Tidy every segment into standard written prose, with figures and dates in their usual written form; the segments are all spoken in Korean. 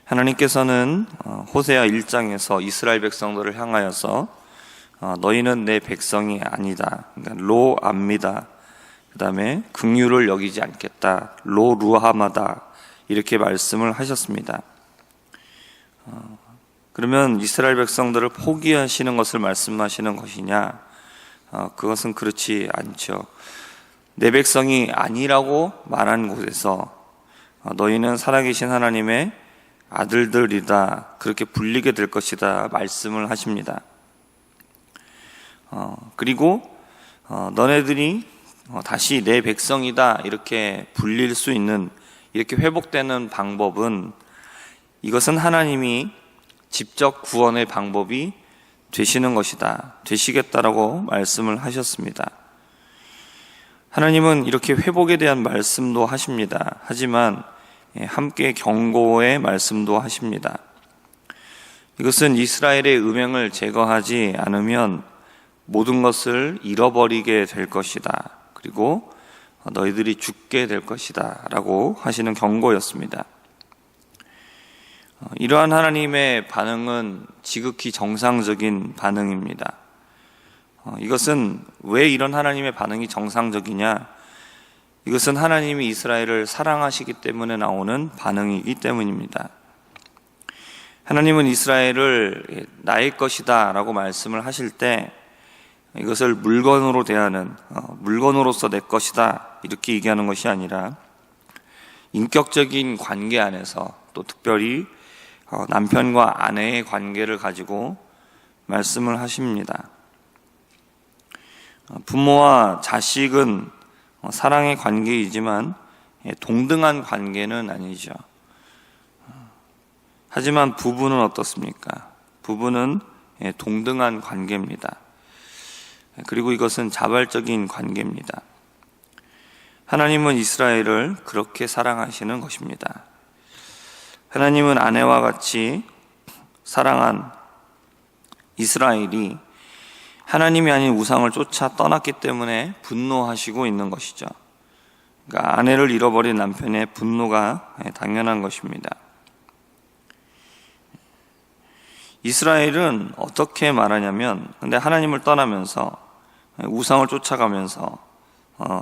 하나님께서는 호세아 1장에서 이스라엘 백성들을 향하여서 너희는 내 백성이 아니다, 그러니까 로암미다, 그 다음에 긍휼을 여기지 않겠다, 로루하마다, 이렇게 말씀을 하셨습니다. 그러면 이스라엘 백성들을 포기하시는 것을 말씀하시는 것이냐? 그것은 그렇지 않죠. 내 백성이 아니라고 말한 곳에서 너희는 살아계신 하나님의 아들들이다, 그렇게 불리게 될 것이다 말씀을 하십니다. 그리고 너네들이 다시 내 백성이다 이렇게 불릴 수 있는, 이렇게 회복되는 방법은, 이것은 하나님이 직접 구원의 방법이 되시는 것이다, 되시겠다라고 말씀을 하셨습니다. 하나님은 이렇게 회복에 대한 말씀도 하십니다. 하지만 함께 경고의 말씀도 하십니다. 이것은 이스라엘의 음행을 제거하지 않으면 모든 것을 잃어버리게 될 것이다, 그리고 너희들이 죽게 될 것이다 라고 하시는 경고였습니다. 이러한 하나님의 반응은 지극히 정상적인 반응입니다. 이것은 왜 이런 하나님의 반응이 정상적이냐? 이것은 하나님이 이스라엘을 사랑하시기 때문에 나오는 반응이기 때문입니다. 하나님은 이스라엘을 나의 것이다 라고 말씀을 하실 때 이것을 물건으로 대하는, 물건으로서 내 것이다 이렇게 얘기하는 것이 아니라 인격적인 관계 안에서, 또 특별히 남편과 아내의 관계를 가지고 말씀을 하십니다. 부모와 자식은 사랑의 관계이지만 동등한 관계는 아니죠. 하지만 부부는 어떻습니까? 부부는 동등한 관계입니다. 그리고 이것은 자발적인 관계입니다. 하나님은 이스라엘을 그렇게 사랑하시는 것입니다. 하나님은 아내와 같이 사랑한 이스라엘이 하나님이 아닌 우상을 쫓아 떠났기 때문에 분노하시고 있는 것이죠. 그러니까 아내를 잃어버린 남편의 분노가 당연한 것입니다. 이스라엘은 어떻게 말하냐면, 근데 하나님을 떠나면서 우상을 쫓아가면서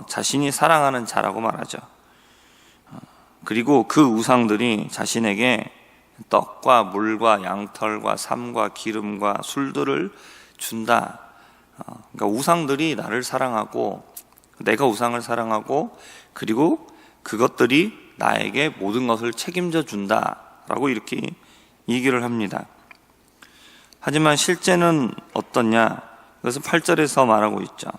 자신이 사랑하는 자라고 말하죠. 그리고 그 우상들이 자신에게 떡과 물과 양털과 삶과 기름과 술들을 준다. 그러니까 우상들이 나를 사랑하고, 내가 우상을 사랑하고, 그리고 그것들이 나에게 모든 것을 책임져 준다라고 이렇게 얘기를 합니다. 하지만 실제는 어떠냐? 그것은 8절에서 말하고 있죠.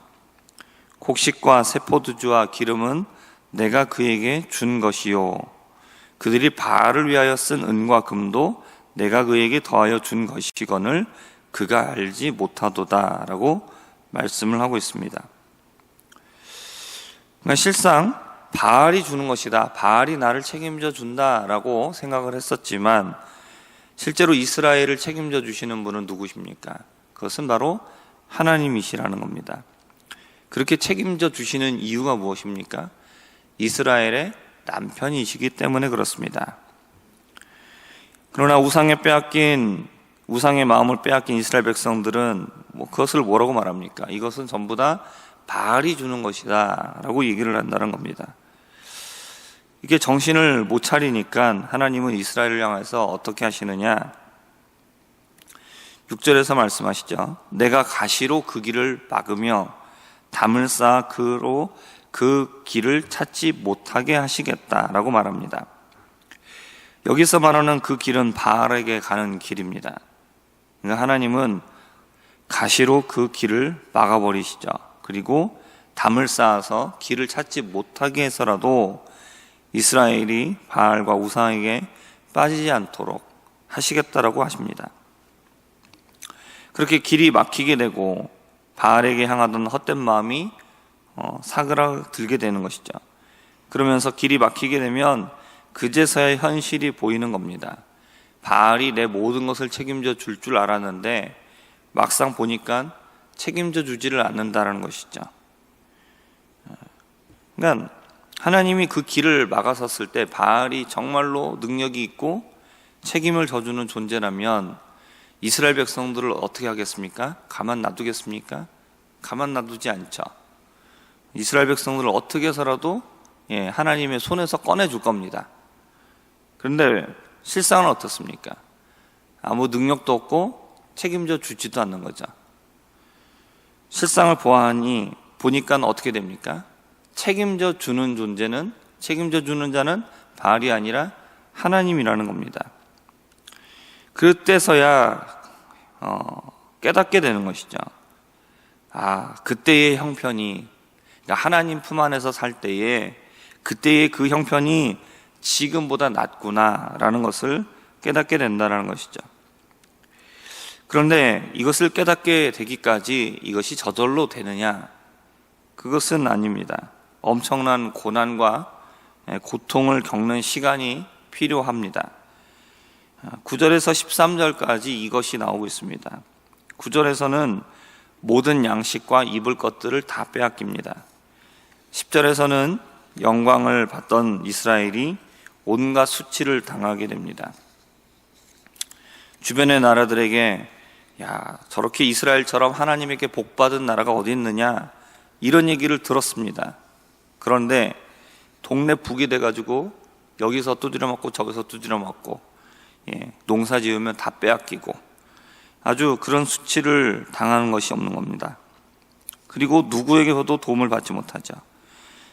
곡식과 새포도주와 기름은 내가 그에게 준 것이요, 그들이 바알을 위하여 쓴 은과 금도 내가 그에게 더하여 준 것이거늘 그가 알지 못하도다 라고 말씀을 하고 있습니다. 그러니까 실상 바알이 주는 것이다, 바알이 나를 책임져 준다라고 생각을 했었지만, 실제로 이스라엘을 책임져 주시는 분은 누구십니까? 그것은 바로 하나님이시라는 겁니다. 그렇게 책임져 주시는 이유가 무엇입니까? 이스라엘의 남편이시기 때문에 그렇습니다. 그러나 우상의 마음을 빼앗긴 이스라엘 백성들은 그것을 뭐라고 말합니까? 이것은 전부 다 바알이 주는 것이다 라고 얘기를 한다는 겁니다. 이게 정신을 못 차리니까 하나님은 이스라엘을 향해서 어떻게 하시느냐? 6절에서 말씀하시죠. 내가 가시로 그 길을 막으며 담을 쌓아 그로 그 길을 찾지 못하게 하시겠다라고 말합니다. 여기서 말하는 그 길은 바알에게 가는 길입니다. 그러니까 하나님은 가시로 그 길을 막아버리시죠. 그리고 담을 쌓아서 길을 찾지 못하게 해서라도 이스라엘이 바알과 우상에게 빠지지 않도록 하시겠다라고 하십니다. 그렇게 막히게 되고 바알에게 향하던 헛된 마음이 사그라들게 되는 것이죠. 그러면서 길이 막히게 되면 그제서야 현실이 보이는 겁니다. 바알이 내 모든 것을 책임져 줄 줄 알았는데 막상 보니까 책임져 주지를 않는다는 것이죠. 그러니까 하나님이 그 길을 막아섰을 때 바알이 정말로 능력이 있고 책임을 져주는 존재라면 이스라엘 백성들을 어떻게 하겠습니까? 가만 놔두겠습니까? 가만 놔두지 않죠. 이스라엘 백성들을 어떻게 해서라도 하나님의 손에서 꺼내줄 겁니다. 그런데 실상은 어떻습니까? 아무 능력도 없고 책임져 주지도 않는 거죠. 실상을 보니까 어떻게 됩니까? 책임져 주는 자는 바알이 아니라 하나님이라는 겁니다. 그때서야 깨닫게 되는 것이죠. 그때의 형편이, 그러니까 하나님 품 안에서 살 때에 그때의 그 형편이 지금보다 낫구나라는 것을 깨닫게 된다는 것이죠. 그런데 이것을 깨닫게 되기까지 이것이 저절로 되느냐? 그것은 아닙니다. 엄청난 고난과 고통을 겪는 시간이 필요합니다. 9절에서 13절까지 이것이 나오고 있습니다. 9절에서는 모든 양식과 입을 것들을 다 빼앗깁니다. 10절에서는 영광을 받던 이스라엘이 온갖 수치를 당하게 됩니다. 주변의 나라들에게 저렇게 이스라엘처럼 하나님에게 복받은 나라가 어디 있느냐, 이런 얘기를 들었습니다. 그런데 동네 북이 돼가지고 여기서 두드려 맞고 저기서 두드려 맞고 농사 지으면 다 빼앗기고 아주 그런 수치를 당하는 것이 없는 겁니다. 그리고 누구에게서도 도움을 받지 못하죠.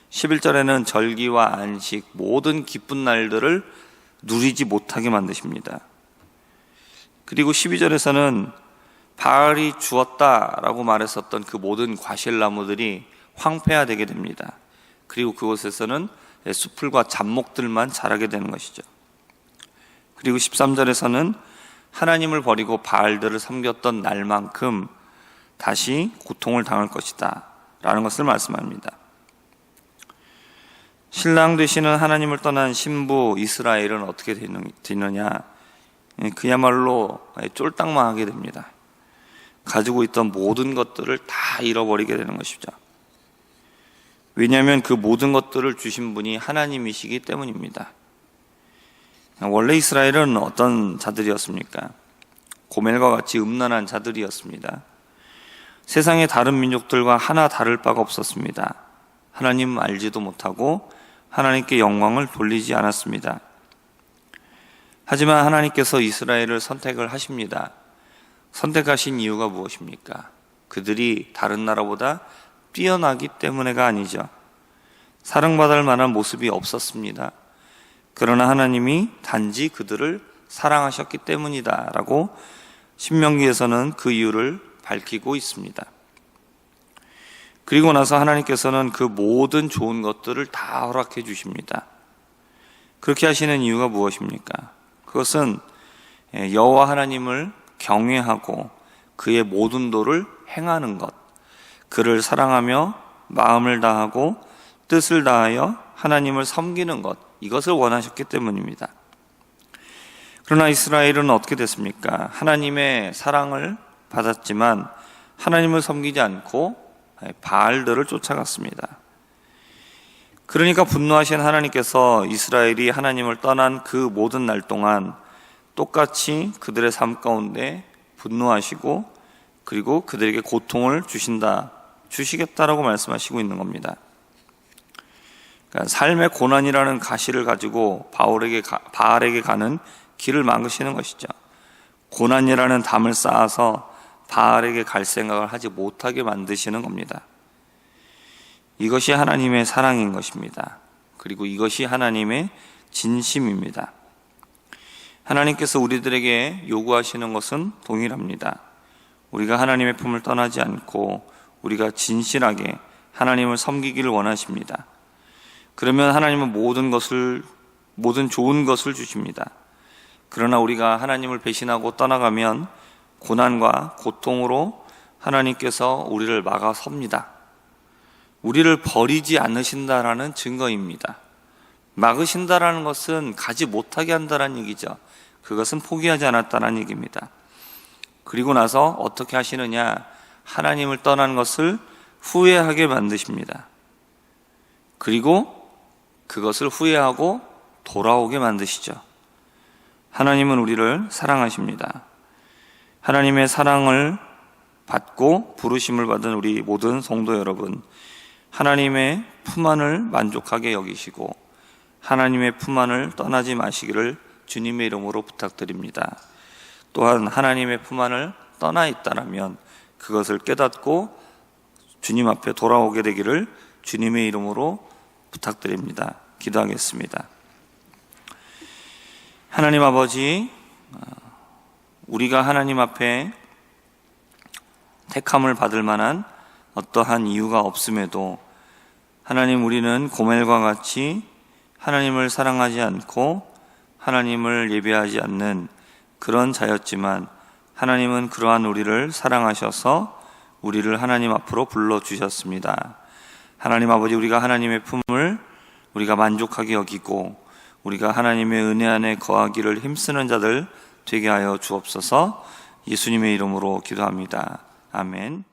11절에는 절기와 안식, 모든 기쁜 날들을 누리지 못하게 만드십니다. 그리고 12절에서는 바알이 주었다라고 말했었던 그 모든 과실나무들이 황폐화되게 됩니다. 그리고 그곳에서는 수풀과 잡목들만 자라게 되는 것이죠. 그리고 13절에서는 하나님을 버리고 바알들을 섬겼던 날만큼 다시 고통을 당할 것이다 라는 것을 말씀합니다. 신랑 되시는 하나님을 떠난 신부 이스라엘은 어떻게 되느냐? 그야말로 쫄딱망하게 됩니다. 가지고 있던 모든 것들을 다 잃어버리게 되는 것이죠. 왜냐하면 그 모든 것들을 주신 분이 하나님이시기 때문입니다. 원래 이스라엘은 어떤 자들이었습니까? 고멜과 같이 음란한 자들이었습니다. 세상의 다른 민족들과 하나 다를 바가 없었습니다. 하나님 알지도 못하고 하나님께 영광을 돌리지 않았습니다. 하지만 하나님께서 이스라엘을 선택을 하십니다. 선택하신 이유가 무엇입니까? 그들이 다른 나라보다 뛰어나기 때문에가 아니죠. 사랑받을 만한 모습이 없었습니다. 그러나 하나님이 단지 그들을 사랑하셨기 때문이다 라고 신명기에서는 그 이유를 밝히고 있습니다. 그리고 나서 하나님께서는 그 모든 좋은 것들을 다 허락해 주십니다. 그렇게 하시는 이유가 무엇입니까? 그것은 여호와 하나님을 경외하고 그의 모든 도를 행하는 것, 그를 사랑하며 마음을 다하고 뜻을 다하여 하나님을 섬기는 것, 이것을 원하셨기 때문입니다. 그러나 이스라엘은 어떻게 됐습니까? 하나님의 사랑을 받았지만 하나님을 섬기지 않고 바알들을 쫓아갔습니다. 그러니까 분노하신 하나님께서 이스라엘이 하나님을 떠난 그 모든 날 동안 똑같이 그들의 삶 가운데 분노하시고 그리고 그들에게 고통을 주시겠다라고 말씀하시고 있는 겁니다. 그러니까 삶의 고난이라는 가시를 가지고 바알에게 가는 길을 막으시는 것이죠. 고난이라는 담을 쌓아서 바알에게 갈 생각을 하지 못하게 만드시는 겁니다. 이것이 하나님의 사랑인 것입니다. 그리고 이것이 하나님의 진심입니다. 하나님께서 우리들에게 요구하시는 것은 동일합니다. 우리가 하나님의 품을 떠나지 않고 우리가 진실하게 하나님을 섬기기를 원하십니다. 그러면 하나님은 모든 좋은 것을 주십니다. 그러나 우리가 하나님을 배신하고 떠나가면 고난과 고통으로 하나님께서 우리를 막아섭니다. 우리를 버리지 않으신다라는 증거입니다. 막으신다라는 것은 가지 못하게 한다는 얘기죠. 그것은 포기하지 않았다는 얘기입니다. 그리고 나서 어떻게 하시느냐? 하나님을 떠난 것을 후회하게 만드십니다. 그리고 그것을 후회하고 돌아오게 만드시죠. 하나님은 우리를 사랑하십니다. 하나님의 사랑을 받고 부르심을 받은 우리 모든 성도 여러분, 하나님의 품 안을 만족하게 여기시고 하나님의 품 안을 떠나지 마시기를 주님의 이름으로 부탁드립니다. 또한 하나님의 품 안을 떠나 있다라면 그것을 깨닫고 주님 앞에 돌아오게 되기를 주님의 이름으로 부탁드립니다. 기도하겠습니다. 하나님 아버지, 우리가 하나님 앞에 택함을 받을 만한 어떠한 이유가 없음에도 하나님, 우리는 고멜과 같이 하나님을 사랑하지 않고 하나님을 예배하지 않는 그런 자였지만 하나님은 그러한 우리를 사랑하셔서 우리를 하나님 앞으로 불러주셨습니다. 하나님 아버지, 우리가 하나님의 품을 우리가 만족하게 여기고 우리가 하나님의 은혜 안에 거하기를 힘쓰는 자들 되게 하여 주옵소서. 예수님의 이름으로 기도합니다. 아멘.